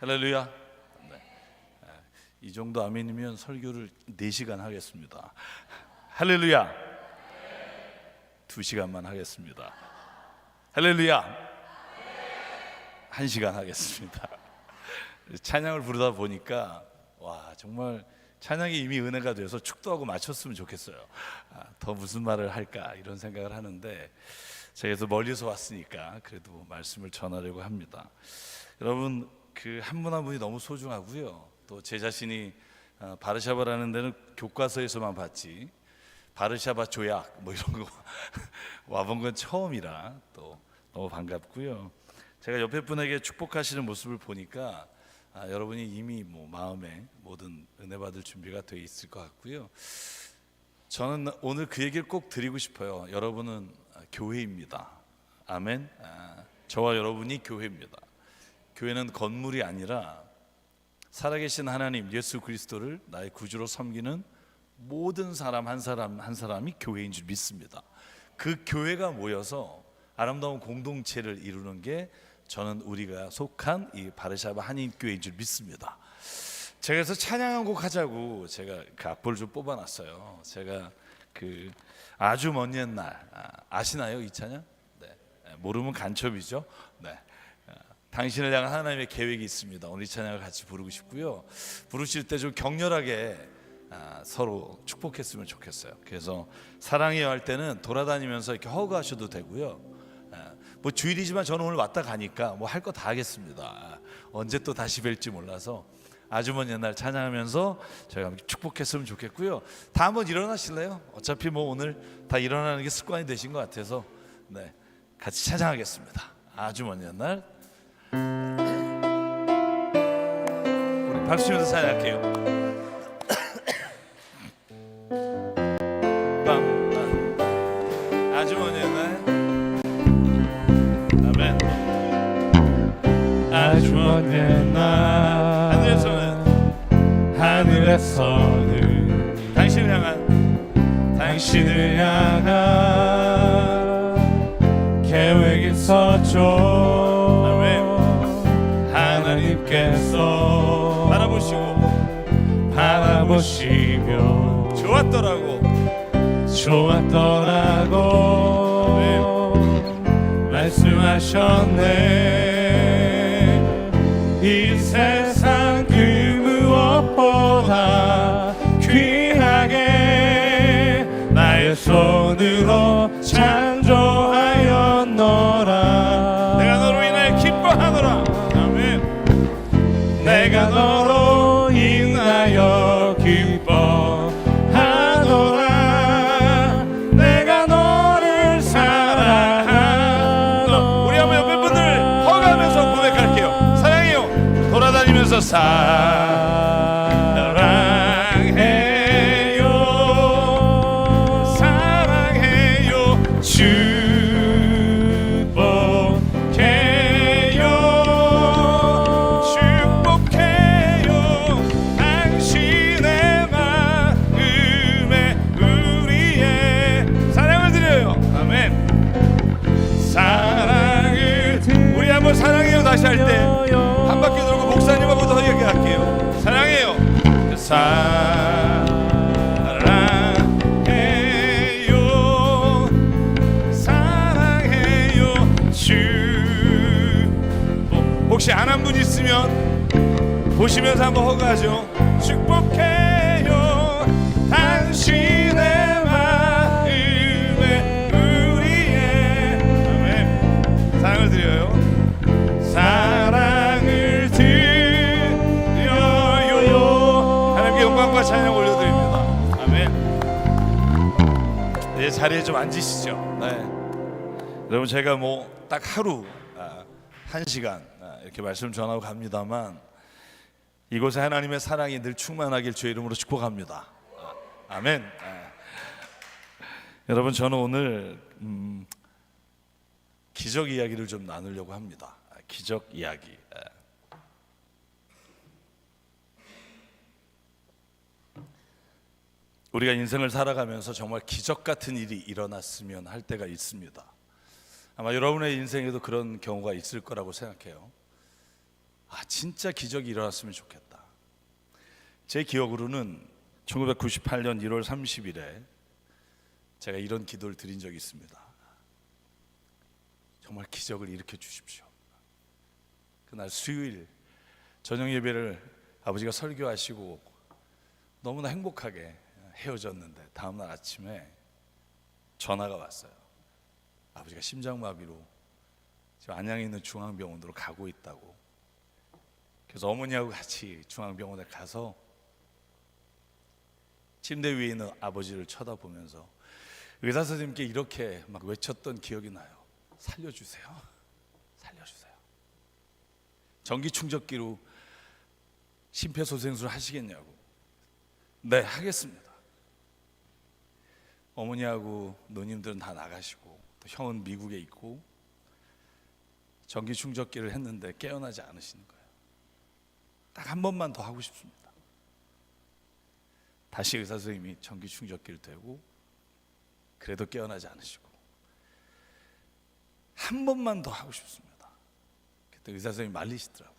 할렐루야. 네. 이 정도 아멘이면 설교를 4시간 하겠습니다. 할렐루야. 2시간만 하겠습니다. 할렐루야. 1시간 하겠습니다. 찬양을 부르다 보니까 와, 정말 찬양이 이미 은혜가 돼서 축도하고 마쳤으면 좋겠어요. 더 무슨 말을 할까 이런 생각을 하는데 제가 그래서 멀리서 왔으니까 그래도 말씀을 전하려고 합니다. 여러분, 그 한 분 한 분이 너무 소중하고요. 또 제 자신이 바르샤바라는 데는 교과서에서만 봤지 바르샤바 조약 뭐 이런 거 와본 건 처음이라 또 너무 반갑고요. 제가 옆에 분에게 축복하시는 모습을 보니까 여러분이 이미 뭐 마음에 모든 은혜 받을 준비가 돼 있을 것 같고요. 저는 오늘 그 얘기를 꼭 드리고 싶어요. 여러분은 교회입니다. 아멘. 저와 여러분이 교회입니다. 교회는 건물이 아니라 살아계신 하나님 예수 그리스도를 나의 구주로 섬기는 모든 사람 한 사람이 교회인 줄 믿습니다. 그 교회가 모여서 아름다운 공동체를 이루는 게 저는 우리가 속한 이 바르샤바 한인교회인 줄 믿습니다. 제가 그래서 찬양 한 곡 하자고 제가 그 악보를 좀 뽑아놨어요. 제가 그 아주 먼 옛날 아시나요 이 찬양? 네. 모르면 간첩이죠. 네. 당신을 향한 하나님의 계획이 있습니다. 오늘 이 찬양을 같이 부르고 싶고요. 부르실 때 좀 격렬하게 서로 축복했으면 좋겠어요. 그래서 사랑해요 할 때는 돌아다니면서 이렇게 허그하셔도 되고요. 뭐 주일이지만 저는 오늘 왔다 가니까 뭐 할 거 다 하겠습니다. 언제 또 다시 뵐지 몰라서 아주 먼 옛날 찬양하면서 저희가 축복했으면 좋겠고요. 다 한번 일어나실래요? 어차피 뭐 오늘 다 일어나는 게 습관이 되신 것 같아서 네, 같이 찬양하겠습니다. 아주 먼 옛날. 우리 박수 치면서 찬양할게요. 아주 먼 옛날. 아멘. 아주 먼 옛날 하늘에서는 당신을 향한 계획이 있었죠. 아멘. 하나님께서 바라보시며 좋았더라고 말씀하셨네. 이 세상 그 무엇보다 귀하게 나의 손으로 창조하였노라. 내가 너로 인하여 기뻐하노라. 아멘. 내가 너로 인하여 기뻐하노라. 내가 너를 사랑하노라. 우리 한번 옆에 분들 허가하면서 고백할게요. 사랑해요. 돌아다니면서 사랑해요 축복해요 당신의 마음에 우리의 사랑을 드려요. 아멘. 사랑을 우리 한번 사랑해요 다시 할 때 한 바퀴 돌고 목사님하고 더 얘기할게요. 사랑해요. 사랑해요 혹시 안 한 분 있으면 보시면서 한번 허가하죠. 축복해요 당신의 마음에 우리의 아멘. 사랑을 드려요. 사랑을 드려요. 하나님께 영광과 찬양 올려드립니다. 아멘. 네, 자리에 좀 앉으시죠. 네. 여러분, 제가 뭐 딱 하루 1시간 이렇게 말씀 전하고 갑니다만 이곳에 하나님의 사랑이 늘 충만하길 주의 이름으로 축복합니다. 아멘. 여러분, 저는 오늘 기적 이야기를 좀 나누려고 합니다. 기적 이야기. 우리가 인생을 살아가면서 정말 기적 같은 일이 일어났으면 할 때가 있습니다. 아마 여러분의 인생에도 그런 경우가 있을 거라고 생각해요. 진짜 기적이 일어났으면 좋겠다. 제 기억으로는 1998년 1월 30일에 제가 이런 기도를 드린 적이 있습니다. 정말 기적을 일으켜 주십시오. 그날 수요일 저녁 예배를 아버지가 설교하시고 너무나 행복하게 헤어졌는데 다음날 아침에 전화가 왔어요. 아버지가 심장마비로 지금 안양에 있는 중앙병원으로 가고 있다고. 그래서 어머니하고 같이 중앙병원에 가서 침대 위에 있는 아버지를 쳐다보면서 의사 선생님께 이렇게 막 외쳤던 기억이 나요. 살려주세요. 살려주세요. 전기 충격기로 심폐소생술 하시겠냐고. 네, 하겠습니다. 어머니하고 누님들은 다 나가시고 또 형은 미국에 있고 전기 충격기를 했는데 깨어나지 않으시는 거예요. 딱 한 번만 더 하고 싶습니다. 다시 의사 선생님이 전기 충격기를 대고 그래도 깨어나지 않으시고 한 번만 더 하고 싶습니다. 그때 의사 선생님이 말리시더라고요.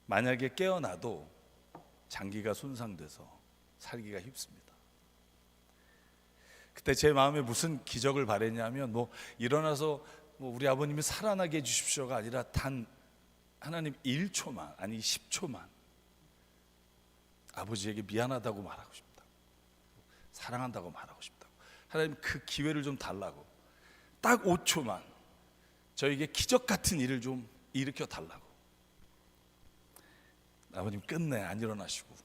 만약에 깨어나도 장기가 손상돼서 살기가 힘듭니다. 그때 제 마음에 무슨 기적을 바랬냐면 일어나서 우리 아버님이 살아나게 해주십시오가 아니라 단 하나님 1초만 아니 10초만 아버지에게 미안하다고 말하고 싶다고, 사랑한다고 말하고 싶다고, 하나님 그 기회를 좀 달라고, 딱 5초만 저에게 기적 같은 일을 좀 일으켜 달라고. 아버님 끝내 안 일어나시고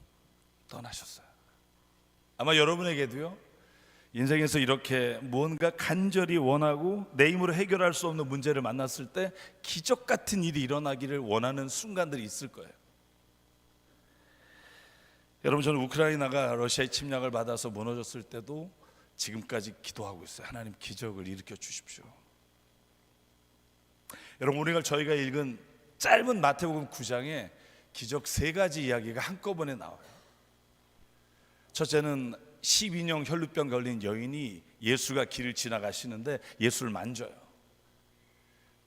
떠나셨어요. 아마 여러분에게도요, 인생에서 이렇게 무언가 간절히 원하고 내 힘으로 해결할 수 없는 문제를 만났을 때 기적 같은 일이 일어나기를 원하는 순간들이 있을 거예요. 여러분, 저는 우크라이나가 러시아의 침략을 받아서 무너졌을 때도 지금까지 기도하고 있어요. 하나님 기적을 일으켜 주십시오. 여러분, 오늘 저희가 읽은 짧은 마태복음 9장에 기적 3가지 이야기가 한꺼번에 나와요. 첫째는 12년 혈루병 걸린 여인이 예수가 길을 지나가시는데 예수를 만져요.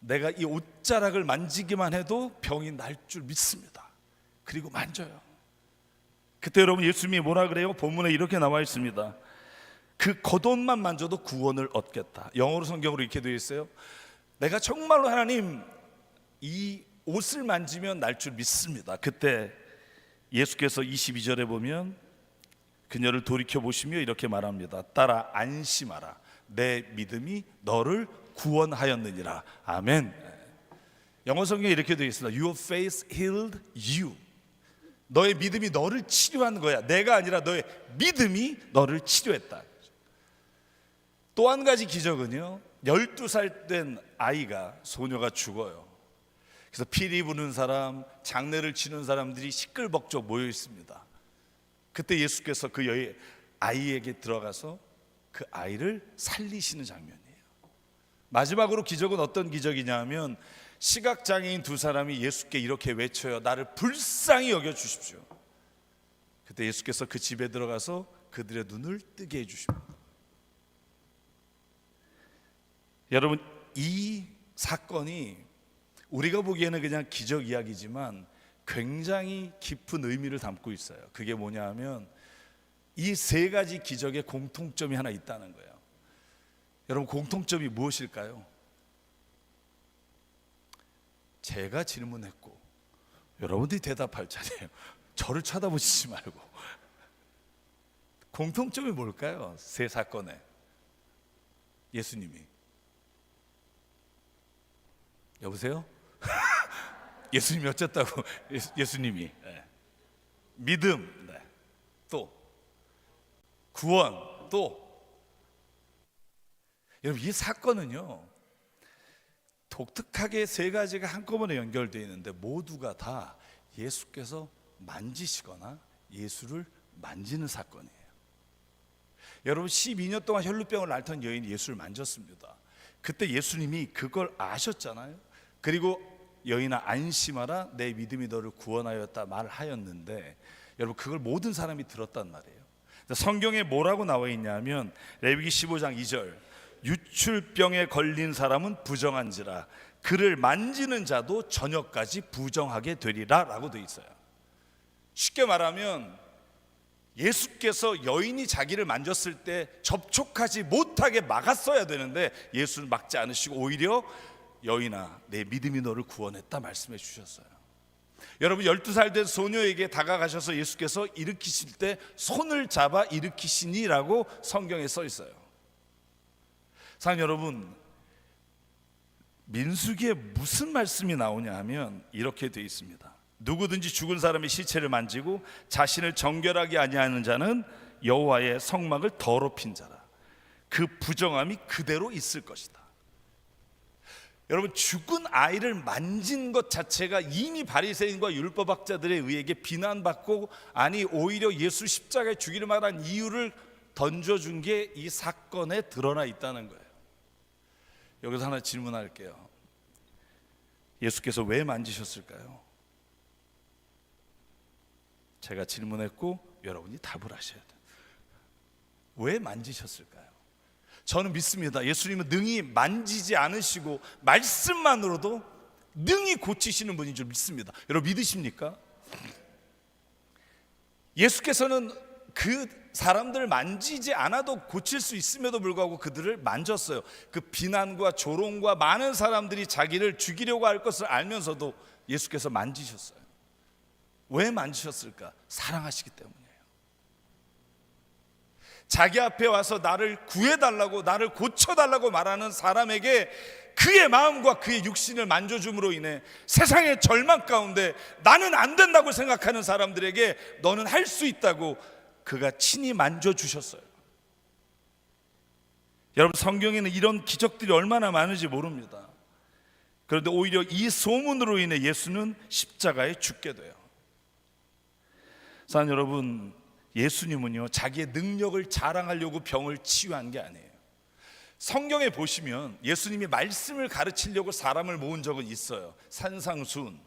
내가 이 옷자락을 만지기만 해도 병이 날 줄 믿습니다. 그리고 만져요. 그때 여러분, 예수님이 뭐라 그래요? 본문에 이렇게 나와 있습니다. 그 겉옷만 만져도 구원을 얻겠다. 영어로 성경으로 이렇게 되어 있어요. 내가 정말로 하나님 이 옷을 만지면 날 줄 믿습니다. 그때 예수께서 22절에 보면 그녀를 돌이켜 보시며 이렇게 말합니다. 따라 안심하라. 내 믿음이 너를 구원하였느니라. 아멘. 영어 성경에 이렇게 되어 있습니다. Your faith healed you. 너의 믿음이 너를 치료한 거야. 내가 아니라 너의 믿음이 너를 치료했다. 또 한 가지 기적은요, 12살 된 아이가, 소녀가 죽어요. 그래서 피리 부는 사람, 장례를 치는 사람들이 시끌벅적 모여 있습니다. 그때 예수께서 그 아이에게 들어가서 그 아이를 살리시는 장면이에요. 마지막으로 기적은 어떤 기적이냐 하면 시각장애인 2사람이 예수께 이렇게 외쳐요. 나를 불쌍히 여겨 주십시오. 그때 예수께서 그 집에 들어가서 그들의 눈을 뜨게 해주십니다. 여러분, 이 사건이 우리가 보기에는 그냥 기적 이야기지만 굉장히 깊은 의미를 담고 있어요. 그게 뭐냐 하면 이 3가지 기적의 공통점이 하나 있다는 거예요. 여러분, 공통점이 무엇일까요? 제가 질문했고 여러분들이 대답할 차례예요. 저를 쳐다보시지 말고. 공통점이 뭘까요? 3 사건에 예수님이. 여보세요? 예수님이 어쨌다고? 예수님이 믿음, 또 구원, 또 여러분, 이 사건은요 독특하게 3가지가 한꺼번에 연결되어 있는데 모두가 다 예수께서 만지시거나 예수를 만지는 사건이에요. 여러분, 12년 동안 혈루병을 앓던 여인이 예수를 만졌습니다. 그때 예수님이 그걸 아셨잖아요. 그리고 여인아 안심하라, 내 믿음이 너를 구원하였다 말하였는데, 여러분, 그걸 모든 사람이 들었단 말이에요. 성경에 뭐라고 나와 있냐면 레위기 15장 2절, 유출병에 걸린 사람은 부정한지라 그를 만지는 자도 저녁까지 부정하게 되리라 라고 되어 있어요. 쉽게 말하면 예수께서 여인이 자기를 만졌을 때 접촉하지 못하게 막았어야 되는데 예수는 막지 않으시고 오히려 여인아 내 믿음이 너를 구원했다 말씀해 주셨어요. 여러분 12살 된 소녀에게 다가가셔서 예수께서 일으키실 때 손을 잡아 일으키시니라고 성경에 써 있어요. 사랑하는 여러분, 민수기에 무슨 말씀이 나오냐 하면 이렇게 되어 있습니다. 누구든지 죽은 사람의 시체를 만지고 자신을 정결하게 아니하는 자는 여호와의 성막을 더럽힌 자라. 그 부정함이 그대로 있을 것이다. 여러분, 죽은 아이를 만진 것 자체가 이미 바리새인과 율법학자들에 의해 비난받고, 아니 오히려 예수 십자가에 죽이를 말한 이유를 던져준 게 이 사건에 드러나 있다는 거예요. 여기서 하나 질문할게요. 예수께서 왜 만지셨을까요? 제가 질문했고 여러분이 답을 하셔야 돼요. 왜 만지셨을까요? 저는 믿습니다. 예수님은 능히 만지지 않으시고 말씀만으로도 능히 고치시는 분인 줄 믿습니다. 여러분 믿으십니까? 예수께서는 그 사람들을 만지지 않아도 고칠 수 있음에도 불구하고 그들을 만졌어요. 그 비난과 조롱과 많은 사람들이 자기를 죽이려고 할 것을 알면서도 예수께서 만지셨어요. 왜 만지셨을까? 사랑하시기 때문이에요. 자기 앞에 와서 나를 구해달라고, 나를 고쳐달라고 말하는 사람에게 그의 마음과 그의 육신을 만져줌으로 인해 세상의 절망 가운데 나는 안 된다고 생각하는 사람들에게 너는 할 수 있다고 그가 친히 만져주셨어요. 여러분, 성경에는 이런 기적들이 얼마나 많은지 모릅니다. 그런데 오히려 이 소문으로 인해 예수는 십자가에 죽게 돼요. 사랑하는 여러분, 예수님은요 자기의 능력을 자랑하려고 병을 치유한 게 아니에요. 성경에 보시면 예수님이 말씀을 가르치려고 사람을 모은 적은 있어요. 산상수훈.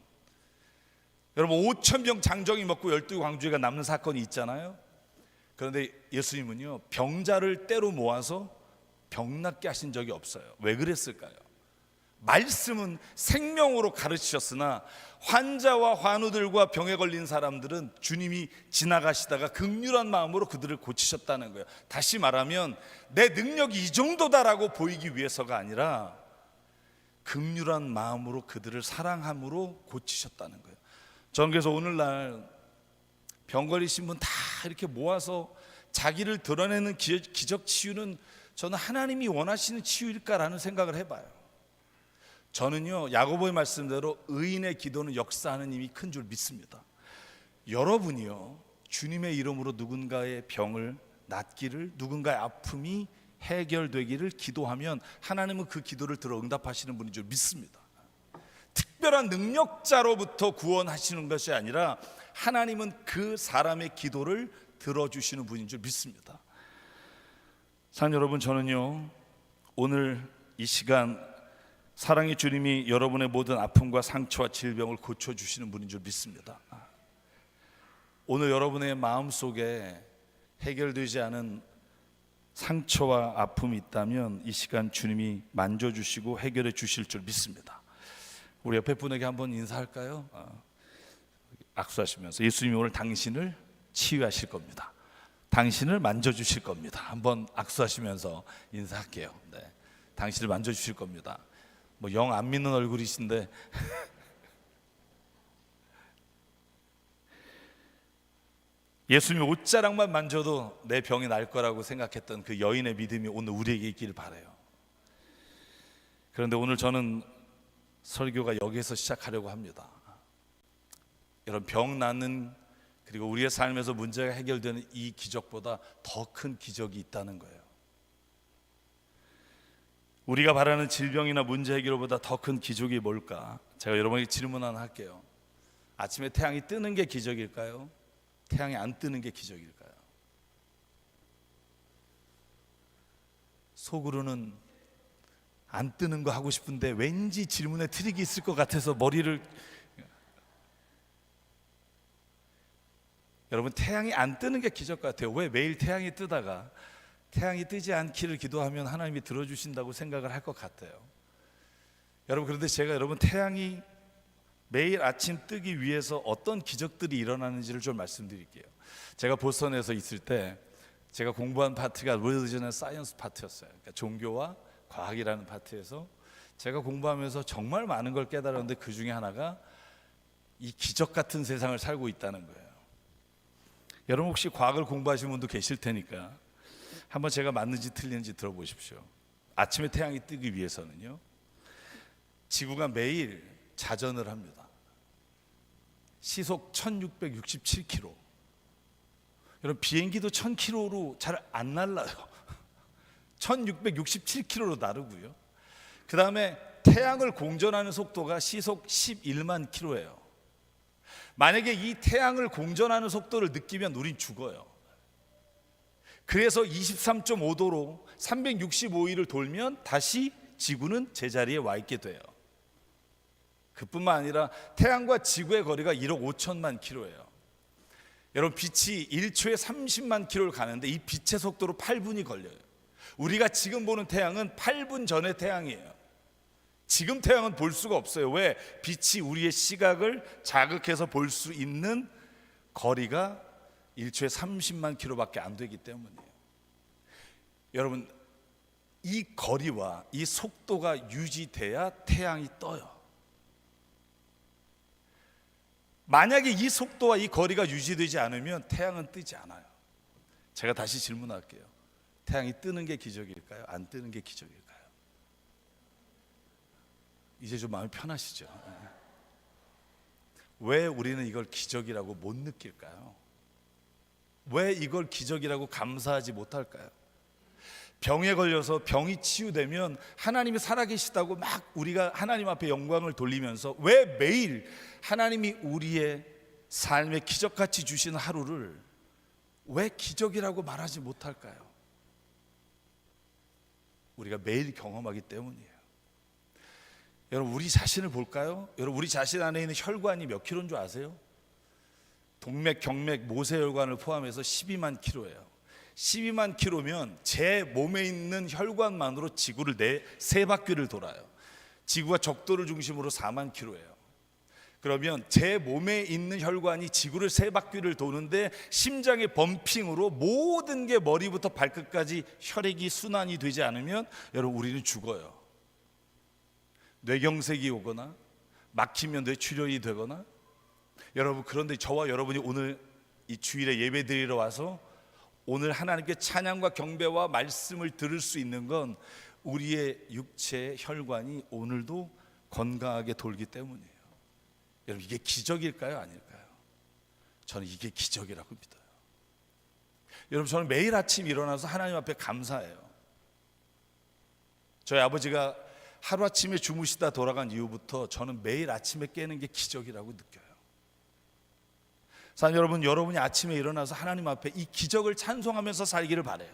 여러분 5,000병 장정이 먹고 12광주가 남는 사건이 있잖아요. 그런데 예수님은요 병자를 때로 모아서 병 낫게 하신 적이 없어요. 왜 그랬을까요? 말씀은 생명으로 가르치셨으나 환자와 환우들과 병에 걸린 사람들은 주님이 지나가시다가 긍휼한 마음으로 그들을 고치셨다는 거예요. 다시 말하면 내 능력이 이 정도다라고 보이기 위해서가 아니라 긍휼한 마음으로 그들을 사랑함으로 고치셨다는 거예요. 저는 그래서 오늘날 병 걸리신 분 다 이렇게 모아서 자기를 드러내는 기적 치유는 저는 하나님이 원하시는 치유일까라는 생각을 해봐요. 저는요 야고보의 말씀대로 의인의 기도는 역사하는 힘이 큰 줄 믿습니다. 여러분이요 주님의 이름으로 누군가의 병을 낫기를, 누군가의 아픔이 해결되기를 기도하면 하나님은 그 기도를 들어 응답하시는 분인 줄 믿습니다. 특별한 능력자로부터 구원하시는 것이 아니라 하나님은 그 사람의 기도를 들어주시는 분인 줄 믿습니다. 사랑하는 여러분, 저는요 오늘 이 시간 사랑의 주님이 여러분의 모든 아픔과 상처와 질병을 고쳐주시는 분인 줄 믿습니다. 오늘 여러분의 마음속에 해결되지 않은 상처와 아픔이 있다면 이 시간 주님이 만져주시고 해결해 주실 줄 믿습니다. 우리 옆에 분에게 한번 인사할까요? 악수하시면서 예수님이 오늘 당신을 치유하실 겁니다. 당신을 만져주실 겁니다. 한번 악수하시면서 인사할게요. 네, 당신을 만져주실 겁니다. 뭐 영 안 믿는 얼굴이신데 예수님이 옷자락만 만져도 내 병이 날 거라고 생각했던 그 여인의 믿음이 오늘 우리에게 있기를 바라요. 그런데 오늘 저는 설교가 여기에서 시작하려고 합니다. 여러분, 병 낫는, 그리고 우리의 삶에서 문제가 해결되는 이 기적보다 더 큰 기적이 있다는 거예요. 우리가 바라는 질병이나 문제 해결보다 더 큰 기적이 뭘까? 제가 여러분에게 질문 하나 할게요. 아침에 태양이 뜨는 게 기적일까요? 태양이 안 뜨는 게 기적일까요? 속으로는 안 뜨는 거 하고 싶은데 왠지 질문에 트릭이 있을 것 같아서 머리를, 여러분 태양이 안 뜨는 게 기적 같아요. 왜 매일 태양이 뜨다가 태양이 뜨지 않기를 기도하면 하나님이 들어주신다고 생각을 할 것 같아요. 여러분, 그런데 제가 여러분 태양이 매일 아침 뜨기 위해서 어떤 기적들이 일어나는지를 좀 말씀드릴게요. 제가 보스턴에서 있을 때 제가 공부한 파트가 Religion and Science 파트였어요. 그러니까 종교와 과학이라는 파트에서 제가 공부하면서 정말 많은 걸 깨달았는데 그 중에 하나가 이 기적 같은 세상을 살고 있다는 거예요. 여러분 혹시 과학을 공부하신 분도 계실 테니까 한번 제가 맞는지 틀리는지 들어보십시오. 아침에 태양이 뜨기 위해서는요, 지구가 매일 자전을 합니다. 시속 1667km. 여러분 비행기도 1000km로 잘 안 날라요. 1667km로 나르고요. 그 다음에 태양을 공전하는 속도가 시속 11만 km예요. 만약에 이 태양을 공전하는 속도를 느끼면 우린 죽어요. 그래서 23.5도로 365일을 돌면 다시 지구는 제자리에 와 있게 돼요. 그뿐만 아니라 태양과 지구의 거리가 1억 5천만 킬로예요. 여러분 빛이 1초에 30만 킬로를 가는데 이 빛의 속도로 8분이 걸려요. 우리가 지금 보는 태양은 8분 전의 태양이에요. 지금 태양은 볼 수가 없어요. 왜? 빛이 우리의 시각을 자극해서 볼 수 있는 거리가 1초에 30만 킬로밖에 안 되기 때문이에요. 여러분 이 거리와 이 속도가 유지돼야 태양이 떠요. 만약에 이 속도와 이 거리가 유지되지 않으면 태양은 뜨지 않아요. 제가 다시 질문할게요. 태양이 뜨는 게 기적일까요? 안 뜨는 게 기적일까요? 이제 좀 마음이 편하시죠? 왜 우리는 이걸 기적이라고 못 느낄까요? 왜 이걸 기적이라고 감사하지 못할까요? 병에 걸려서 병이 치유되면 하나님이 살아계시다고 막 우리가 하나님 앞에 영광을 돌리면서 왜 매일 하나님이 우리의 삶에 기적같이 주시는 하루를 왜 기적이라고 말하지 못할까요? 우리가 매일 경험하기 때문이에요. 여러분 우리 자신을 볼까요? 여러분 우리 자신 안에 있는 혈관이 몇 킬로인 줄 아세요? 동맥, 경맥, 모세혈관을 포함해서 12만 킬로예요. 12만 킬로면 제 몸에 있는 혈관만으로 지구를 세 바퀴를 돌아요. 지구가 적도를 중심으로 4만 킬로예요. 그러면 제 몸에 있는 혈관이 지구를 세 바퀴를 도는데 심장의 범핑으로 모든 게 머리부터 발끝까지 혈액이 순환이 되지 않으면 여러분 우리는 죽어요. 뇌경색이 오거나 막히면 뇌출혈이 되거나. 여러분 그런데 저와 여러분이 오늘 이 주일에 예배 드리러 와서 오늘 하나님께 찬양과 경배와 말씀을 들을 수 있는 건 우리의 육체의 혈관이 오늘도 건강하게 돌기 때문이에요. 여러분 이게 기적일까요? 아닐까요? 저는 이게 기적이라고 믿어요. 여러분 저는 매일 아침 일어나서 하나님 앞에 감사해요. 저희 아버지가 하루아침에 주무시다 돌아간 이후부터 저는 매일 아침에 깨는 게 기적이라고 느껴요. 사랑하는 여러분, 여러분이 아침에 일어나서 하나님 앞에 이 기적을 찬송하면서 살기를 바라요.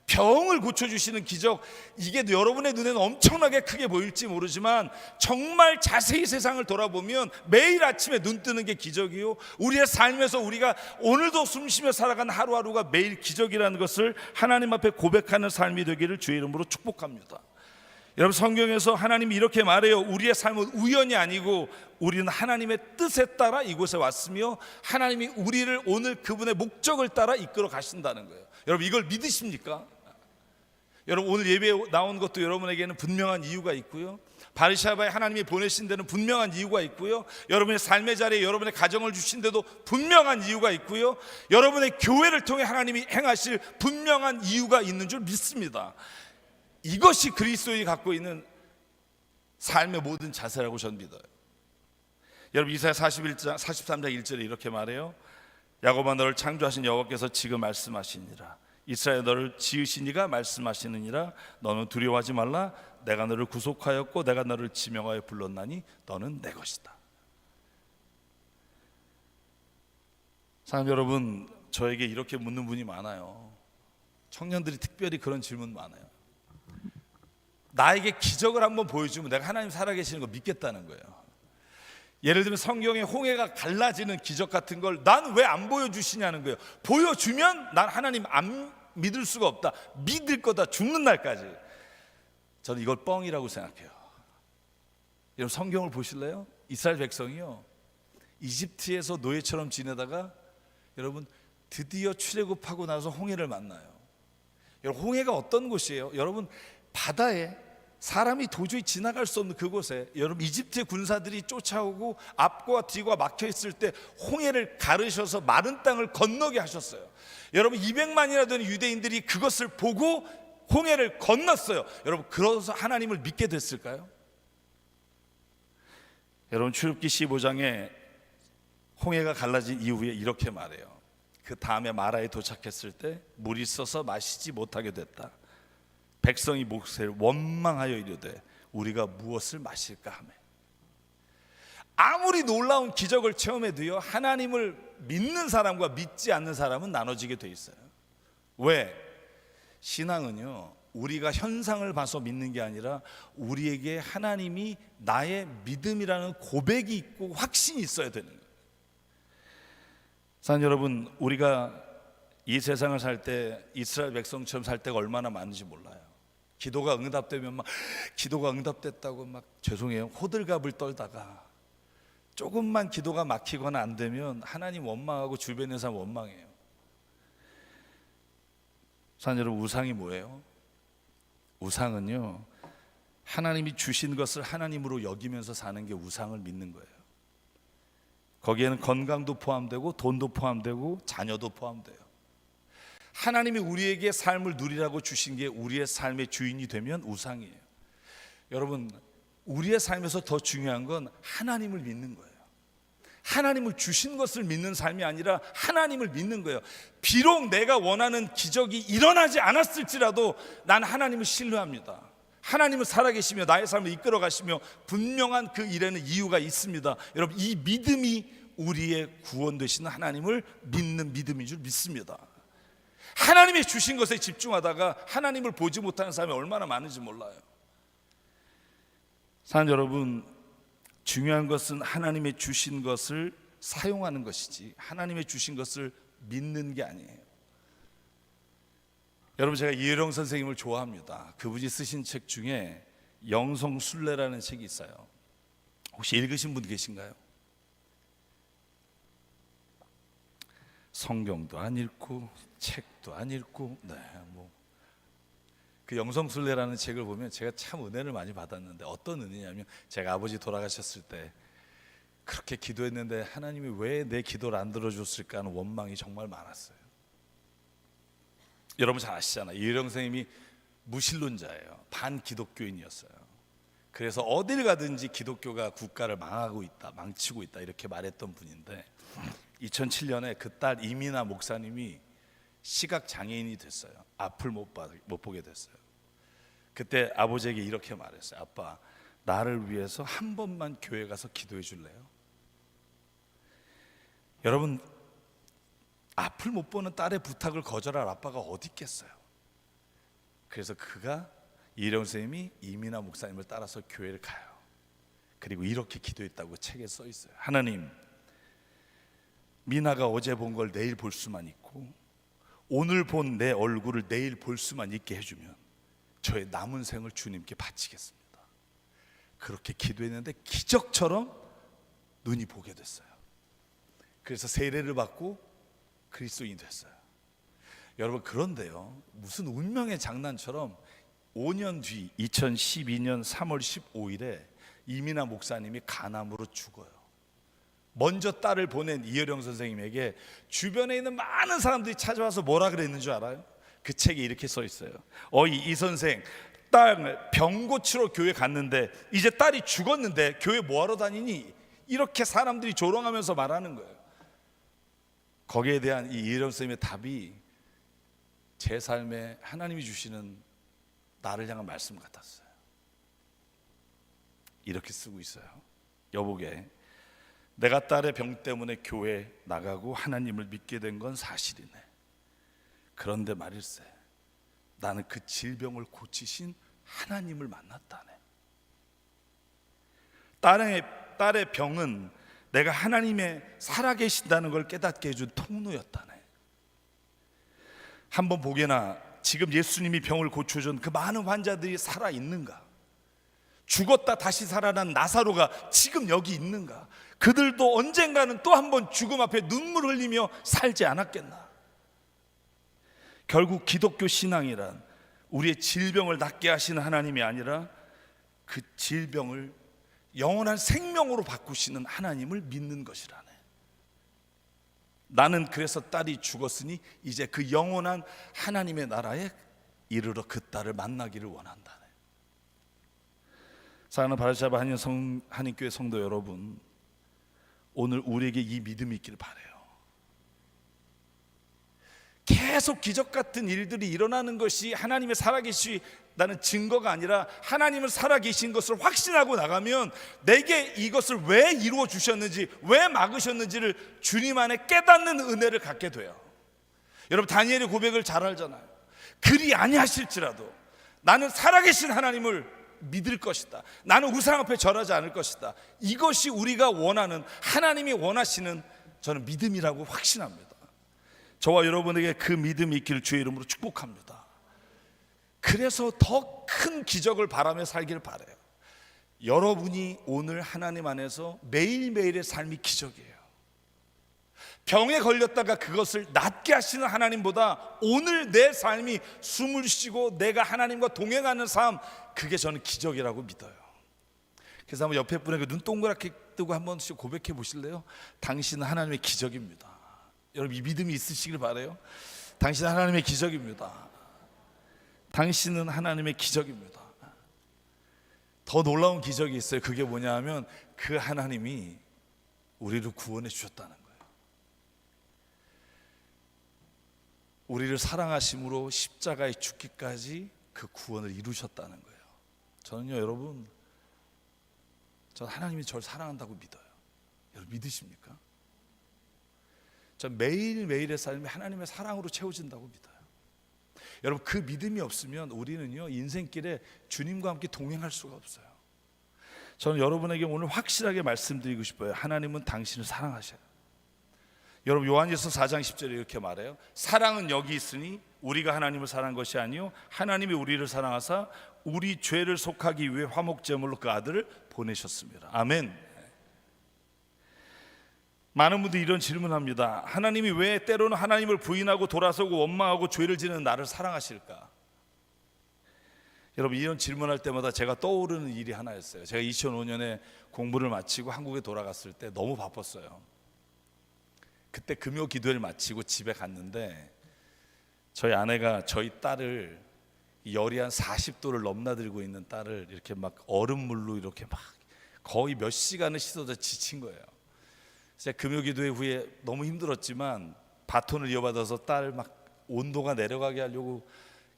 병을 고쳐주시는 기적, 이게 여러분의 눈에는 엄청나게 크게 보일지 모르지만 정말 자세히 세상을 돌아보면 매일 아침에 눈 뜨는 게 기적이요, 우리의 삶에서 우리가 오늘도 숨쉬며 살아가는 하루하루가 매일 기적이라는 것을 하나님 앞에 고백하는 삶이 되기를 주의 이름으로 축복합니다. 여러분 성경에서 하나님이 이렇게 말해요. 우리의 삶은 우연이 아니고 우리는 하나님의 뜻에 따라 이곳에 왔으며 하나님이 우리를 오늘 그분의 목적을 따라 이끌어 가신다는 거예요. 여러분 이걸 믿으십니까? 여러분 오늘 예배에 나온 것도 여러분에게는 분명한 이유가 있고요, 바르샤바에 하나님이 보내신 데는 분명한 이유가 있고요, 여러분의 삶의 자리에 여러분의 가정을 주신 데도 분명한 이유가 있고요, 여러분의 교회를 통해 하나님이 행하실 분명한 이유가 있는 줄 믿습니다. 이것이 그리스도인이 갖고 있는 삶의 모든 자세라고 저는 믿어요. 여러분 이사야 43장 1절에 이렇게 말해요. 야곱아 너를 창조하신 여호와께서 지금 말씀하시니라. 이스라엘 너를 지으신 이가 말씀하시느니라. 너는 두려워하지 말라. 내가 너를 구속하였고 내가 너를 지명하여 불렀나니 너는 내 것이다. 사랑하는 여러분, 저에게 이렇게 묻는 분이 많아요. 청년들이 특별히 그런 질문 많아요. 나에게 기적을 한번 보여주면 내가 하나님 살아계시는 거 믿겠다는 거예요. 예를 들면 성경에 홍해가 갈라지는 기적 같은 걸 난 왜 안 보여주시냐는 거예요. 보여주면 난 하나님 안 믿을 수가 없다. 믿을 거다 죽는 날까지. 저는 이걸 뻥이라고 생각해요. 여러분 성경을 보실래요? 이스라엘 백성이요, 이집트에서 노예처럼 지내다가 여러분 드디어 출애굽하고 나서 홍해를 만나요. 여러분 홍해가 어떤 곳이에요? 여러분 바다에 사람이 도저히 지나갈 수 없는 그곳에 여러분 이집트의 군사들이 쫓아오고 앞과 뒤가 막혀 있을 때 홍해를 가르셔서 마른 땅을 건너게 하셨어요. 여러분 200만이나 되는 유대인들이 그것을 보고 홍해를 건넜어요. 여러분 그래서 하나님을 믿게 됐을까요? 여러분 출애굽기 15장에 홍해가 갈라진 이후에 이렇게 말해요. 그 다음에 마라에 도착했을 때 물이 있어서 마시지 못하게 됐다. 백성이 모세를 원망하여 이르되 우리가 무엇을 마실까 하매. 아무리 놀라운 기적을 체험해도요, 하나님을 믿는 사람과 믿지 않는 사람은 나눠지게 돼 있어요. 왜? 신앙은요, 우리가 현상을 봐서 믿는 게 아니라 우리에게 하나님이 나의 믿음이라는 고백이 있고 확신이 있어야 되는 거예요. 사랑하는 여러분, 우리가 이 세상을 살 때 이스라엘 백성처럼 살 때가 얼마나 많은지 몰라요. 기도가 응답되면 막 기도가 응답됐다고 막 죄송해요 호들갑을 떨다가 조금만 기도가 막히거나 안 되면 하나님 원망하고 주변의 사람 원망해요. 사랑하는 여러분, 우상이 뭐예요? 우상은요, 하나님이 주신 것을 하나님으로 여기면서 사는 게 우상을 믿는 거예요. 거기에는 건강도 포함되고 돈도 포함되고 자녀도 포함돼요. 하나님이 우리에게 삶을 누리라고 주신 게 우리의 삶의 주인이 되면 우상이에요. 여러분, 우리의 삶에서 더 중요한 건 하나님을 믿는 거예요. 하나님을 주신 것을 믿는 삶이 아니라 하나님을 믿는 거예요. 비록 내가 원하는 기적이 일어나지 않았을지라도 난 하나님을 신뢰합니다. 하나님은 살아계시며 나의 삶을 이끌어 가시며 분명한 그 일에는 이유가 있습니다. 여러분, 이 믿음이 우리의 구원 되시는 하나님을 믿는 믿음인 줄 믿습니다. 하나님이 주신 것에 집중하다가 하나님을 보지 못하는 사람이 얼마나 많은지 몰라요. 사랑하는 여러분, 중요한 것은 하나님의 주신 것을 사용하는 것이지 하나님의 주신 것을 믿는 게 아니에요. 여러분, 제가 이혜령 선생님을 좋아합니다. 그분이 쓰신 책 중에 영성순례라는 책이 있어요. 혹시 읽으신 분 계신가요? 성경도 안 읽고 책도 안 읽고, 그 영성순례라는 책을 보면 제가 참 은혜를 많이 받았는데, 어떤 은혜냐면 제가 아버지 돌아가셨을 때 그렇게 기도했는데 하나님이 왜 내 기도를 안 들어줬을까 하는 원망이 정말 많았어요. 여러분 잘 아시잖아요. 이혜령 선생님이 무신론자예요. 반기독교인이었어요. 그래서 어딜 가든지 기독교가 국가를 망하고 있다, 망치고 있다 이렇게 말했던 분인데 2007년에 그 딸 이민아 목사님이 시각 장애인이 됐어요. 앞을 못 보게 됐어요. 그때 아버지에게 이렇게 말했어요. 아빠, 나를 위해서 한 번만 교회 가서 기도해 줄래요? 여러분, 앞을 못 보는 딸의 부탁을 거절할 아빠가 어디 있겠어요? 그래서 그가 이혜령 선생님이 이민아 목사님을 따라서 교회를 가요. 그리고 이렇게 기도했다고 책에 써 있어요. 하나님, 미나가 어제 본 걸 내일 볼 수만 있고 오늘 본 내 얼굴을 내일 볼 수만 있게 해주면 저의 남은 생을 주님께 바치겠습니다. 그렇게 기도했는데 기적처럼 눈이 보게 됐어요. 그래서 세례를 받고 그리스도인이 됐어요. 여러분, 그런데요, 무슨 운명의 장난처럼 5년 뒤 2012년 3월 15일에 이민아 목사님이 간암으로 죽어요. 먼저 딸을 보낸 이혜령 선생님에게 주변에 있는 많은 사람들이 찾아와서 뭐라 그랬는 줄 알아요? 그 책에 이렇게 써 있어요. 이 선생, 딸 병 고치러 교회 갔는데 이제 딸이 죽었는데 교회 뭐하러 다니니? 이렇게 사람들이 조롱하면서 말하는 거예요. 거기에 대한 이 이혜령 선생님의 답이 제 삶에 하나님이 주시는 나를 향한 말씀 같았어요. 이렇게 쓰고 있어요. 여보게, 내가 딸의 병 때문에 교회 나가고 하나님을 믿게 된 건 사실이네. 그런데 말일세, 나는 그 질병을 고치신 하나님을 만났다네. 딸의 병은 내가 하나님의 살아계신다는 걸 깨닫게 해준 통로였다네. 한번 보게나 지금 예수님이 병을 고쳐준 그 많은 환자들이 살아있는가? 죽었다 다시 살아난 나사로가 지금 여기 있는가? 그들도 언젠가는 또 한 번 죽음 앞에 눈물 흘리며 살지 않았겠나? 결국 기독교 신앙이란 우리의 질병을 낫게 하시는 하나님이 아니라 그 질병을 영원한 생명으로 바꾸시는 하나님을 믿는 것이라네. 나는 그래서 딸이 죽었으니 이제 그 영원한 하나님의 나라에 이르러 그 딸을 만나기를 원한다네. 사랑하는 바르샤바 한인교회 성도 여러분, 오늘 우리에게 이 믿음이 있기를 바라요. 계속 기적 같은 일들이 일어나는 것이 하나님의 살아계시다는 증거가 아니라 하나님은 살아계신 것을 확신하고 나가면 내게 이것을 왜 이루어 주셨는지, 왜 막으셨는지를 주님 안에 깨닫는 은혜를 갖게 돼요. 여러분, 다니엘의 고백을 잘 알잖아요. 그리 아니하실지라도 나는 살아계신 하나님을 믿을 것이다. 나는 우상 앞에 절하지 않을 것이다. 이것이 우리가 원하는, 하나님이 원하시는 저는 믿음이라고 확신합니다. 저와 여러분에게 그 믿음이 있기를 주의 이름으로 축복합니다. 그래서 더 큰 기적을 바라며 살기를 바라요. 여러분이 오늘 하나님 안에서 매일매일의 삶이 기적이에요. 병에 걸렸다가 그것을 낫게 하시는 하나님보다 오늘 내 삶이 숨을 쉬고 내가 하나님과 동행하는 삶, 그게 저는 기적이라고 믿어요. 그래서 한번 옆에 분에게 눈 동그랗게 뜨고 한 번씩 고백해 보실래요? 당신은 하나님의 기적입니다. 여러분, 이 믿음이 있으시길 바라요. 당신은 하나님의 기적입니다. 당신은 하나님의 기적입니다. 더 놀라운 기적이 있어요. 그게 뭐냐 하면 그 하나님이 우리를 구원해 주셨다는 거예요. 우리를 사랑하심으로 십자가에 죽기까지 그 구원을 이루셨다는 거예요. 저는요, 여러분, 전 하나님이 저를 사랑한다고 믿어요. 여러분, 믿으십니까? 전 매일매일의 삶이 하나님의 사랑으로 채워진다고 믿어요. 여러분, 그 믿음이 없으면 우리는요, 인생길에 주님과 함께 동행할 수가 없어요. 저는 여러분에게 오늘 확실하게 말씀드리고 싶어요. 하나님은 당신을 사랑하셔요. 여러분, 요한일서 4장 10절에 이렇게 말해요. 사랑은 여기 있으니 우리가 하나님을 사랑한 것이 아니요 하나님이 우리를 사랑하사 우리 죄를 속하기 위해 화목제물로 그 아들을 보내셨습니다. 아멘. 많은 분들이 이런 질문합니다. 하나님이 왜 때로는 하나님을 부인하고 돌아서고 원망하고 죄를 지는 나를 사랑하실까? 여러분, 이런 질문할 때마다 제가 떠오르는 일이 하나였어요. 제가 2005년에 공부를 마치고 한국에 돌아갔을 때 너무 바빴어요. 그때 금요 기도회를 마치고 집에 갔는데 저희 아내가 저희 딸을, 열이 한 40도를 넘나들고 있는 딸을 이렇게 막 얼음물로 이렇게 막 거의 몇 시간을 씻어서 지친 거예요. 제가 금요 기도회 후에 너무 힘들었지만 바톤을 이어받아서 딸 막 온도가 내려가게 하려고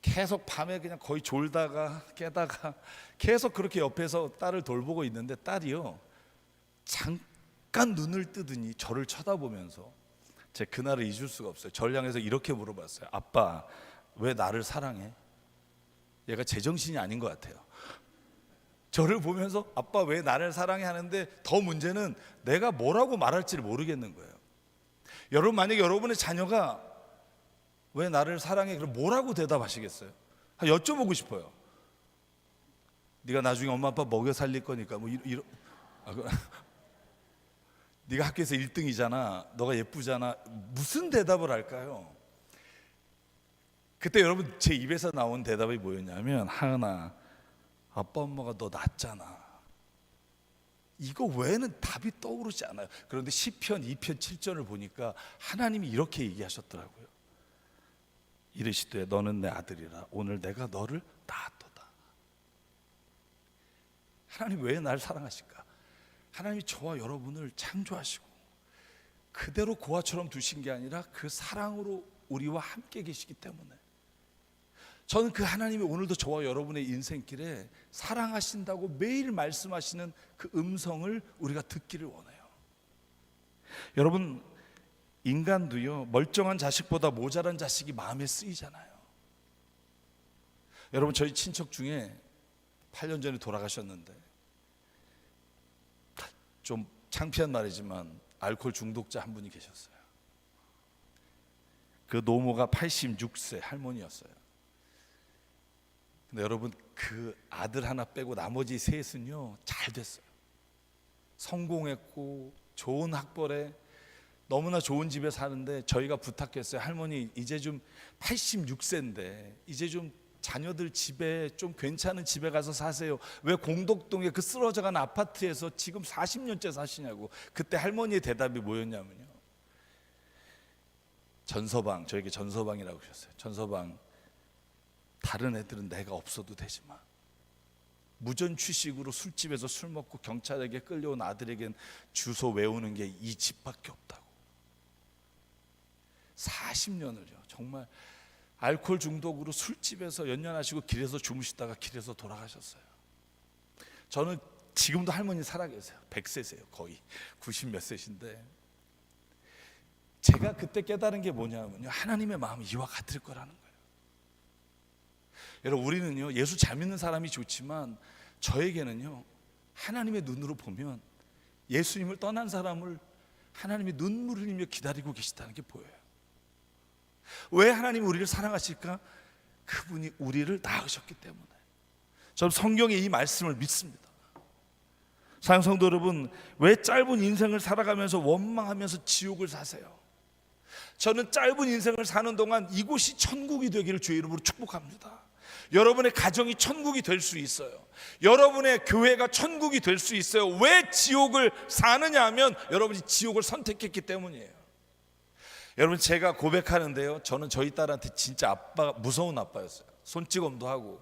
계속 밤에 그냥 거의 졸다가 깨다가 계속 그렇게 옆에서 딸을 돌보고 있는데 딸이요, 잠깐 눈을 뜨더니 저를 쳐다보면서, 제가 그날을 잊을 수가 없어요. 저를 향해서 이렇게 물어봤어요. 아빠, 왜 나를 사랑해? 얘가 제정신이 아닌 것 같아요. 저를 보면서 아빠 왜 나를 사랑해 하는데, 더 문제는 내가 뭐라고 말할지를 모르겠는 거예요. 여러분, 만약에 여러분의 자녀가 왜 나를 사랑해? 그럼 뭐라고 대답하시겠어요? 여쭤보고 싶어요. 네가 나중에 엄마 아빠 먹여 살릴 거니까 뭐 네가 학교에서 1등이잖아, 너가 예쁘잖아, 무슨 대답을 할까요? 그때 여러분, 제 입에서 나온 대답이 뭐였냐면, 하은아, 아빠 엄마가 너 낳았잖아. 이거 외에는 답이 떠오르지 않아요. 그런데 시편 2편 7절을 보니까 하나님이 이렇게 얘기하셨더라고요. 이르시되 너는 내 아들이라 오늘 내가 너를 낳았도다. 하나님 왜 날 사랑하실까? 하나님이 저와 여러분을 창조하시고 그대로 고아처럼 두신 게 아니라 그 사랑으로 우리와 함께 계시기 때문에, 저는 그 하나님이 오늘도 저와 여러분의 인생길에 사랑하신다고 매일 말씀하시는 그 음성을 우리가 듣기를 원해요. 여러분, 인간도요, 멀쩡한 자식보다 모자란 자식이 마음에 쓰이잖아요. 여러분, 저희 친척 중에 8년 전에 돌아가셨는데, 좀 창피한 말이지만 알코올 중독자 한 분이 계셨어요. 그 노모가 86세 할머니였어요. 근데 여러분, 그 아들 하나 빼고 나머지 셋은요 잘 됐어요. 성공했고 좋은 학벌에 너무나 좋은 집에 사는데, 저희가 부탁했어요. 할머니, 이제 좀 86세인데 이제 좀 자녀들 집에 좀 괜찮은 집에 가서 사세요. 왜 공덕동에 그 쓰러져간 아파트에서 지금 40년째 사시냐고. 그때 할머니의 대답이 뭐였냐면요, 전서방, 저에게 전서방이라고 하셨어요. 전서방, 다른 애들은 내가 없어도 되지만 무전 취식으로 술집에서 술 먹고 경찰에게 끌려온 아들에겐 주소 외우는 게 이 집밖에 없다고. 40년을요 정말 알코올 중독으로 술집에서 연연하시고 길에서 주무시다가 길에서 돌아가셨어요. 저는 지금도 할머니 살아계세요. 100세세요. 거의 90 몇 세신데, 제가 그때 깨달은 게 뭐냐면요, 하나님의 마음이 이와 같을 거라는 거예요. 여러분, 우리는요 예수 잘 믿는 사람이 좋지만 저에게는요 하나님의 눈으로 보면 예수님을 떠난 사람을 하나님이 눈물을 흘리며 기다리고 계시다는 게 보여요. 왜 하나님이 우리를 사랑하실까? 그분이 우리를 낳으셨기 때문에. 저는 성경의 이 말씀을 믿습니다. 사랑하는 성도 여러분, 왜 짧은 인생을 살아가면서 원망하면서 지옥을 사세요? 저는 짧은 인생을 사는 동안 이곳이 천국이 되기를 주의 이름으로 축복합니다. 여러분의 가정이 천국이 될 수 있어요. 여러분의 교회가 천국이 될 수 있어요. 왜 지옥을 사느냐 하면 여러분이 지옥을 선택했기 때문이에요. 여러분, 제가 고백하는데요, 저는 저희 딸한테 진짜 아빠, 무서운 아빠였어요. 손찌검도 하고.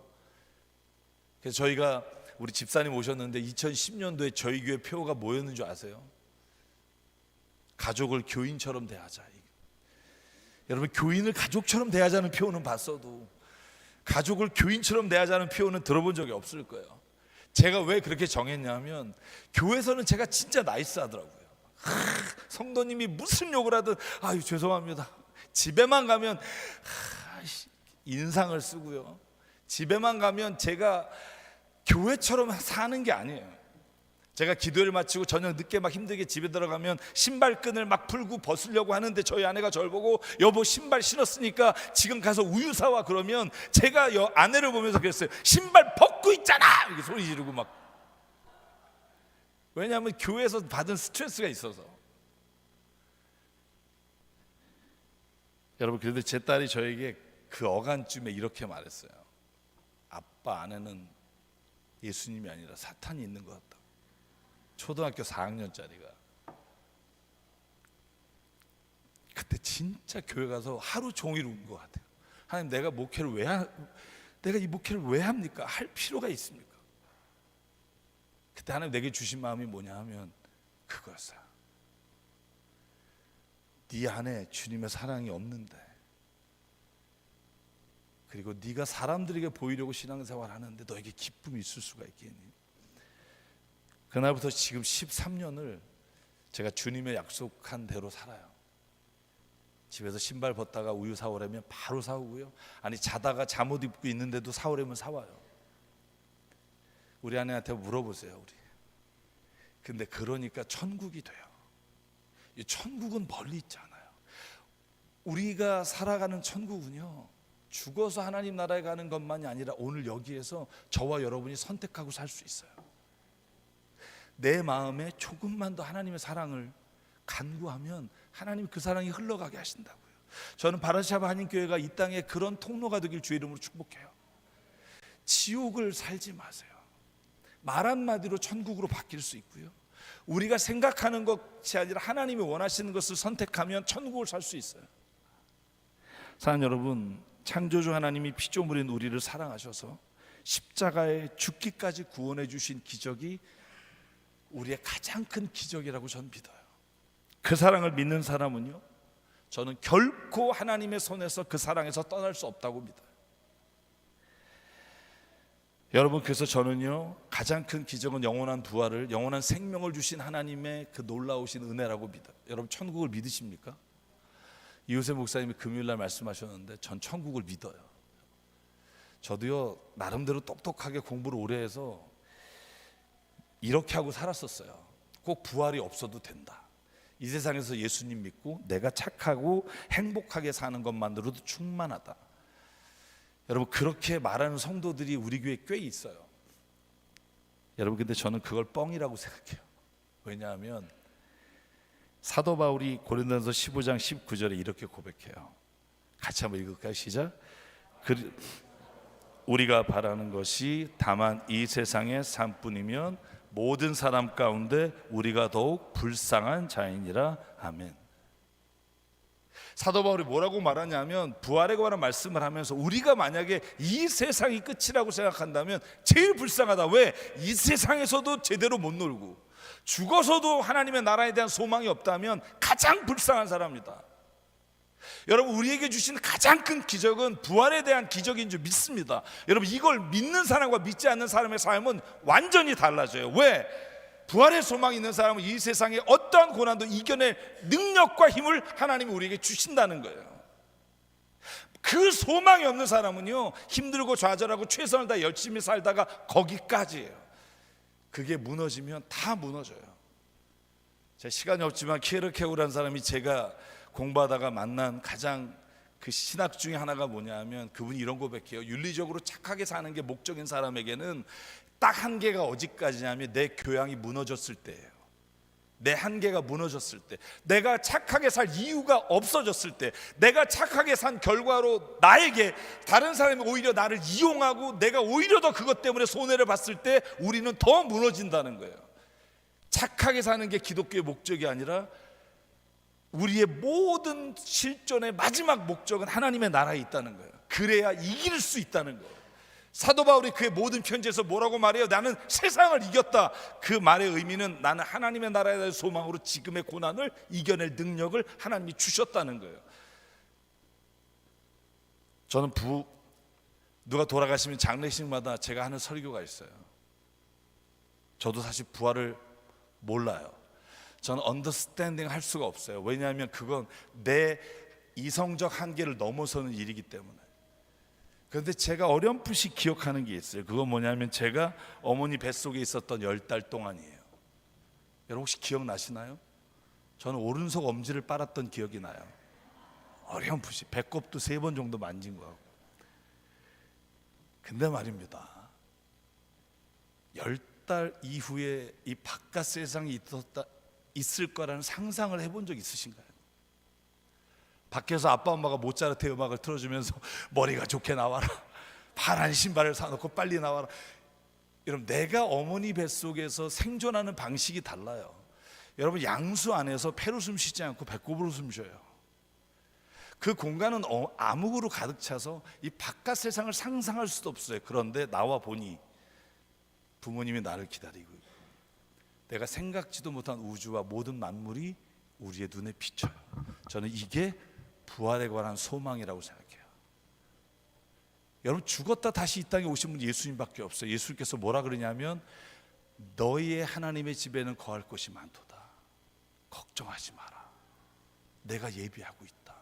그래서 저희가 우리 집사님 오셨는데 2010년도에 저희 교회 표어가 뭐였는 줄 아세요? 가족을 교인처럼 대하자. 여러분, 교인을 가족처럼 대하자는 표현은 봤어도 가족을 교인처럼 대하자는 표현은 들어본 적이 없을 거예요. 제가 왜 그렇게 정했냐면, 교회에서는 제가 진짜 나이스하더라고요. 성도님이 무슨 욕을 하든 아유 죄송합니다. 집에만 가면 인상을 쓰고요. 집에만 가면 제가 교회처럼 사는 게 아니에요. 제가 기도를 마치고 저녁 늦게 막 힘들게 집에 들어가면 신발끈을 막 풀고 벗으려고 하는데 저희 아내가 저를 보고 여보 신발 신었으니까 지금 가서 우유 사와. 그러면 제가 아내를 보면서 그랬어요. 신발 벗고 있잖아! 이렇게 소리 지르고 막. 왜냐하면 교회에서 받은 스트레스가 있어서. 여러분, 그런데 제 딸이 저에게 그 어간쯤에 이렇게 말했어요. 아빠 안에는 예수님이 아니라 사탄이 있는 것 같다. 초등학교 4학년짜리가. 그때 진짜 교회 가서 하루 종일 운 것 같아요. 하나님, 내가 이 목회를 왜 합니까? 할 필요가 있습니까? 그때 하나님 내게 주신 마음이 뭐냐 하면 그거였어요. 네 안에 주님의 사랑이 없는데, 그리고 네가 사람들에게 보이려고 신앙생활 하는데 너에게 기쁨이 있을 수가 있겠니? 그날부터 지금 13년을 제가 주님의 약속한 대로 살아요. 집에서 신발 벗다가 우유 사오려면 바로 사오고요. 아니, 자다가 잠옷 입고 있는데도 사오려면 사와요. 우리 아내한테 물어보세요. 우리. 근데 그러니까 천국이 돼요. 이 천국은 멀리 있잖아요. 우리가 살아가는 천국은요, 죽어서 하나님 나라에 가는 것만이 아니라 오늘 여기에서 저와 여러분이 선택하고 살 수 있어요. 내 마음에 조금만 더 하나님의 사랑을 간구하면 하나님이 그 사랑이 흘러가게 하신다고요. 저는 바르샤바 한인교회가 이 땅에 그런 통로가 되길 주의 이름으로 축복해요. 지옥을 살지 마세요. 말 한마디로 천국으로 바뀔 수 있고요. 우리가 생각하는 것이 아니라 하나님이 원하시는 것을 선택하면 천국을 살 수 있어요. 사랑하는 여러분, 창조주 하나님이 피조물인 우리를 사랑하셔서 십자가에 죽기까지 구원해 주신 기적이 우리의 가장 큰 기적이라고 저는 믿어요. 그 사랑을 믿는 사람은요, 저는 결코 하나님의 손에서 그 사랑에서 떠날 수 없다고 믿어요. 여러분, 그래서 저는요, 가장 큰 기적은 영원한 부활을, 영원한 생명을 주신 하나님의 그 놀라우신 은혜라고 믿어요. 여러분, 천국을 믿으십니까? 이호세 목사님이 금요일날 말씀하셨는데 전 천국을 믿어요. 저도요, 나름대로 똑똑하게 공부를 오래 해서 이렇게 하고 살았었어요. 꼭 부활이 없어도 된다. 이 세상에서 예수님 믿고 내가 착하고 행복하게 사는 것만으로도 충만하다. 여러분 그렇게 말하는 성도들이 우리 교회에 꽤 있어요. 여러분 근데 저는 그걸 뻥이라고 생각해요. 왜냐하면 사도 바울이 고린도전서 15장 19절에 이렇게 고백해요. 같이 한번 읽을까요? 시작. 우리가 바라는 것이 다만 이 세상의 삶뿐이면 모든 사람 가운데 우리가 더욱 불쌍한 자이니라. 아멘. 사도 바울이 뭐라고 말하냐면 부활에 관한 말씀을 하면서 우리가 만약에 이 세상이 끝이라고 생각한다면 제일 불쌍하다. 왜? 이 세상에서도 제대로 못 놀고 죽어서도 하나님의 나라에 대한 소망이 없다면 가장 불쌍한 사람이다. 여러분 우리에게 주신 가장 큰 기적은 부활에 대한 기적인 줄 믿습니다. 여러분 이걸 믿는 사람과 믿지 않는 사람의 삶은 완전히 달라져요. 왜? 부활의 소망이 있는 사람은 이 세상의 어떠한 고난도 이겨낼 능력과 힘을 하나님이 우리에게 주신다는 거예요. 그 소망이 없는 사람은요 힘들고 좌절하고 최선을 다해 열심히 살다가 거기까지예요. 그게 무너지면 다 무너져요. 제 시간이 없지만 키에르케고르라는 사람이 제가 공부하다가 만난 가장 그 신학 중에 하나가 뭐냐면 그분이 이런 고백해요. 윤리적으로 착하게 사는 게 목적인 사람에게는 딱 한계가 어디까지냐면 내 교양이 무너졌을 때예요. 내 한계가 무너졌을 때, 내가 착하게 살 이유가 없어졌을 때, 내가 착하게 산 결과로 나에게 다른 사람이 오히려 나를 이용하고 내가 오히려 더 그것 때문에 손해를 봤을 때 우리는 더 무너진다는 거예요. 착하게 사는 게 기독교의 목적이 아니라 우리의 모든 실존의 마지막 목적은 하나님의 나라에 있다는 거예요. 그래야 이길 수 있다는 거예요. 사도 바울이 그의 모든 편지에서 뭐라고 말해요? 나는 세상을 이겼다. 그 말의 의미는 나는 하나님의 나라에 대한 소망으로 지금의 고난을 이겨낼 능력을 하나님이 주셨다는 거예요. 저는 누가 돌아가시면 장례식마다 제가 하는 설교가 있어요. 저도 사실 부활을 몰라요. 저는 언더스탠딩 할 수가 없어요. 왜냐하면 그건 내 이성적 한계를 넘어서는 일이기 때문에. 그런데 제가 어렴풋이 기억하는 게 있어요. 그건 뭐냐면 제가 어머니 뱃속에 있었던 10달 동안이에요. 여러분 혹시 기억나시나요? 저는 오른손 엄지를 빨았던 기억이 나요. 어렴풋이 배꼽도 3번 정도 만진 거 같고. 근데 말입니다, 10달 이후에 이 바깥 세상이 있을 거라는 상상을 해본 적 있으신가요? 밖에서 아빠 엄마가 모차르트 음악을 틀어주면서 머리가 좋게 나와라, 파란 신발을 사놓고 빨리 나와라. 여러분 내가 어머니 뱃속에서 생존하는 방식이 달라요. 여러분 양수 안에서 폐로 숨 쉬지 않고 배꼽으로 숨 쉬어요. 그 공간은 암흑으로 가득 차서 이 바깥 세상을 상상할 수도 없어요. 그런데 나와 보니 부모님이 나를 기다리고 있고 내가 생각지도 못한 우주와 모든 만물이 우리의 눈에 비쳐요. 저는 이게 부활에 관한 소망이라고 생각해요. 여러분 죽었다 다시 이 땅에 오신 분 예수님밖에 없어요. 예수님께서 뭐라 그러냐면 너희의 하나님의 집에는 거할 곳이 많도다. 걱정하지 마라. 내가 예비하고 있다.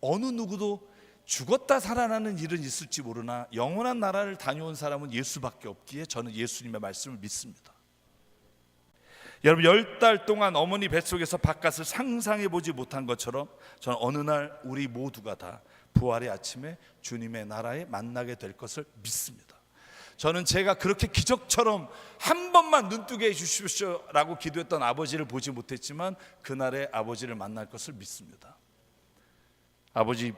어느 누구도 죽었다 살아나는 일은 있을지 모르나 영원한 나라를 다녀온 사람은 예수밖에 없기에 저는 예수님의 말씀을 믿습니다. 여러분 10달 동안 어머니 뱃속에서 바깥을 상상해 보지 못한 것처럼 저는 어느 날 우리 모두가 다 부활의 아침에 주님의 나라에 만나게 될 것을 믿습니다. 저는 제가 그렇게 기적처럼 한 번만 눈뜨게 해주십시오 라고 기도했던 아버지를 보지 못했지만 그날의 아버지를 만날 것을 믿습니다. 아버지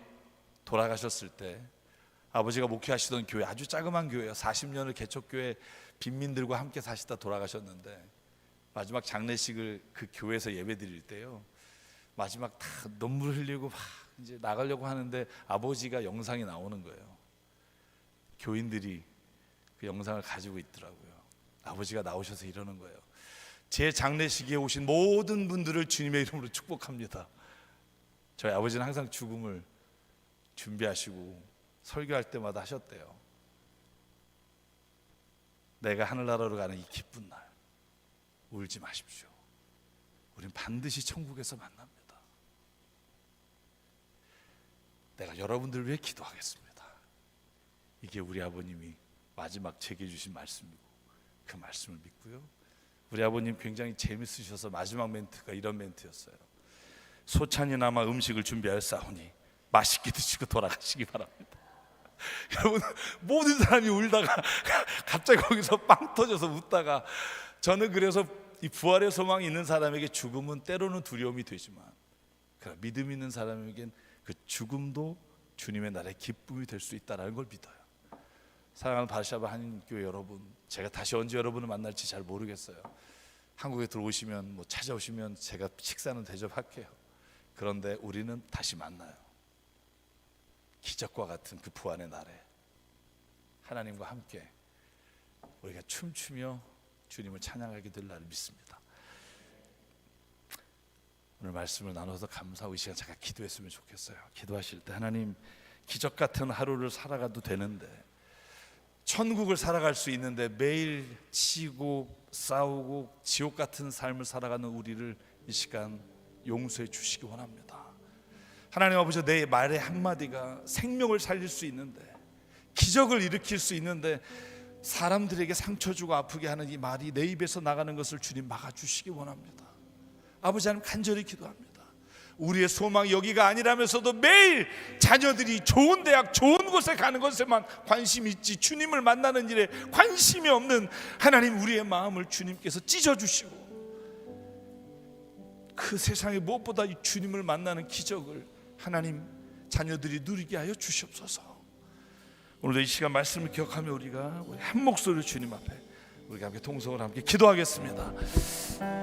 돌아가셨을 때 아버지가 목회하시던 교회, 아주 자그마한 교회예요. 40년을 개척교회 빈민들과 함께 사시다 돌아가셨는데 마지막 장례식을 그 교회에서 예배 드릴 때요, 마지막 다 눈물 흘리고 막 이제 나가려고 하는데 아버지가 영상이 나오는 거예요. 교인들이 그 영상을 가지고 있더라고요. 아버지가 나오셔서 이러는 거예요. 제 장례식에 오신 모든 분들을 주님의 이름으로 축복합니다. 저희 아버지는 항상 죽음을 준비하시고 설교할 때마다 하셨대요. 내가 하늘나라로 가는 이 기쁜 날 울지 마십시오. 우린 반드시 천국에서 만납니다. 내가 여러분들을 위해 기도하겠습니다. 이게 우리 아버님이 마지막 제게 주신 말씀이고 그 말씀을 믿고요. 우리 아버님 굉장히 재밌으셔서 마지막 멘트가 이런 멘트였어요. 소찬이 남아 음식을 준비하였사오니 맛있게 드시고 돌아가시기 바랍니다. 여러분, 모든 사람이 울다가 갑자기 거기서 빵 터져서 웃다가, 저는 그래서 이 부활의 소망이 있는 사람에게 죽음은 때로는 두려움이 되지만, 그러나 믿음 있는 사람에겐 그 죽음도 주님의 나라의 기쁨이 될 수 있다는 걸 믿어요. 사랑하는 바르샤바 한인교회 여러분, 제가 다시 언제 여러분을 만날지 잘 모르겠어요. 한국에 들어오시면 찾아오시면 제가 식사는 대접할게요. 그런데 우리는 다시 만나요. 기적과 같은 그 부활의 날에 하나님과 함께 우리가 춤추며 주님을 찬양하게 될 날을 믿습니다. 오늘 말씀을 나눠서 감사하고 이 시간 잠깐 기도했으면 좋겠어요. 기도하실 때, 하나님, 기적 같은 하루를 살아가도 되는데, 천국을 살아갈 수 있는데 매일 치고 싸우고 지옥 같은 삶을 살아가는 우리를 이 시간 용서해 주시기 원합니다. 하나님 아버지, 내 말의 한마디가 생명을 살릴 수 있는데, 기적을 일으킬 수 있는데, 사람들에게 상처 주고 아프게 하는 이 말이 내 입에서 나가는 것을 주님 막아주시기 원합니다. 아버지 하나님, 간절히 기도합니다. 우리의 소망이 여기가 아니라면서도 매일 자녀들이 좋은 대학, 좋은 곳에 가는 것에만 관심이 있지 주님을 만나는 일에 관심이 없는 하나님, 우리의 마음을 주님께서 찢어주시고 그 세상에 무엇보다 이 주님을 만나는 기적을 하나님, 자녀들이 누리게 하여 주시옵소서. 오늘도 이 시간 말씀을 기억하며 우리가 한 목소리로 주님 앞에 우리가 함께 통성을 함께 기도하겠습니다.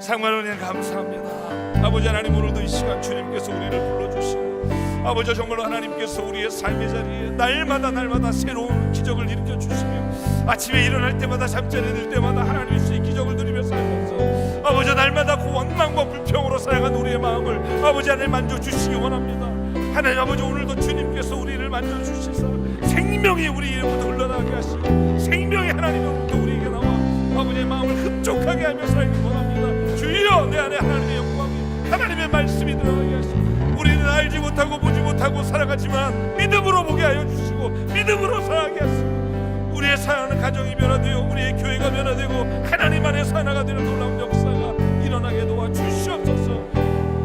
상관을 위해 감사합니다. 아버지 하나님, 오늘도 이 시간 주님께서 우리를 불러주시고, 아버지 정말로 하나님께서 우리의 삶의 자리에 날마다 새로운 기적을 일으켜 주시며, 아침에 일어날 때마다 잠자리에 들 때마다 하나님의 주의 기적을 누리며 살면서 아버지 날마다 그 원망과 불평으로 살아간 우리의 마음을 아버지 하나님 만져주시기 원합니다. 하나님 아버지, 오늘도 주님께서 우리를 만져주시사 생명이 우리로부터 흘러나가게 하시고 생명이 하나님으로부터 우리에게 나와 아버지의 마음을 흡족하게 하며 살기 원합니다. 주여, 내 안에 하나님의 영광이, 하나님의 말씀이 들어가게 하시고, 우리는 알지 못하고 보지 못하고 살아가지만 믿음으로 보게 하여 주시고 믿음으로 살아가게 하시고, 우리의 사랑하는 가정이 변화되어 우리의 교회가 변화되고 하나님 안에서 하나가 되는 놀라운 역사가 일어나게 도와주시옵소서.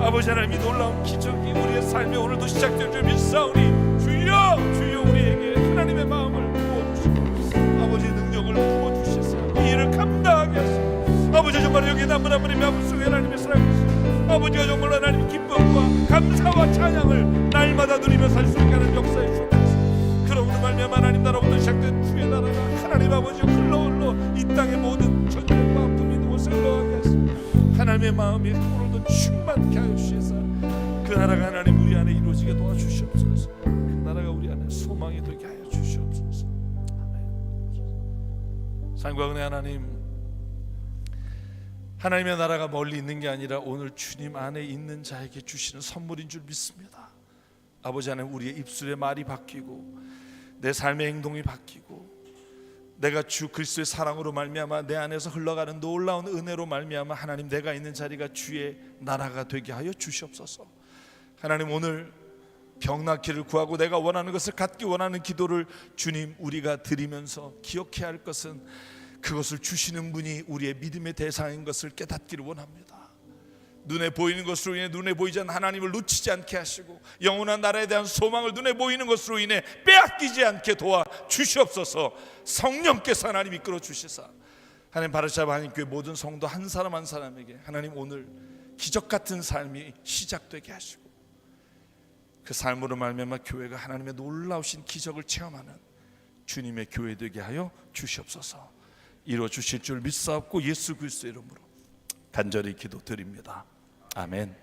아버지 하나님, 이 놀라운 기적이 우리의 삶에 오늘도 시작될 줄 믿사오니 주여, 주여 우리에게 하나님의 마음을 부어주시고 아버지의 능력을 부어주시사 이 일을 감당하게 하시고, 아버지 정말 여기 남은 하나님의 마음 속에 하나님의 사랑이시고, 아버지가 정말 하나님의 기쁨과 감사와 찬양을 날마다 누리며 살 수 있게 하는 역사에 주옵소서. 그러므로 말미암아 하나님 나라부터 시작된 주의 나라가 하나님 아버지 흘러 이 땅의 모든 전쟁과 아픔이 있는 곳에 흘러가게 하시고 하나님의 마음이 오늘도 충만케 하여 주시사 그 나라가 하나님 우리 안에 이루어지게 도와주시옵소서. 그 나라가 우리 안에 소망이 되게 하여 주시옵소서. 아멘. 사랑과 은혜 하나님, 하나님의 나라가 멀리 있는 게 아니라 오늘 주님 안에 있는 자에게 주시는 선물인 줄 믿습니다. 아버지 하나님, 우리의 입술의 말이 바뀌고 내 삶의 행동이 바뀌고 내가 주 그리스도의 사랑으로 말미암아 내 안에서 흘러가는 놀라운 은혜로 말미암아 하나님, 내가 있는 자리가 주의 나라가 되게 하여 주시옵소서. 하나님, 오늘 병 낫기를 구하고 내가 원하는 것을 갖기 원하는 기도를 주님 우리가 드리면서 기억해야 할 것은 그것을 주시는 분이 우리의 믿음의 대상인 것을 깨닫기를 원합니다. 눈에 보이는 것으로 인해 눈에 보이지 않는 하나님을 놓치지 않게 하시고 영원한 나라에 대한 소망을 눈에 보이는 것으로 인해 빼앗기지 않게 도와 주시옵소서. 성령께서 하나님 이끌어 주시사 하나님, 바르샤바 하나님교회 모든 성도 한 사람 한 사람에게 하나님 오늘 기적 같은 삶이 시작되게 하시고 그 삶으로 말미암아 교회가 하나님의 놀라우신 기적을 체험하는 주님의 교회 되게 하여 주시옵소서. 이루어 주실 줄 믿사옵고 예수 그리스도의 이름으로 간절히 기도드립니다. 아멘.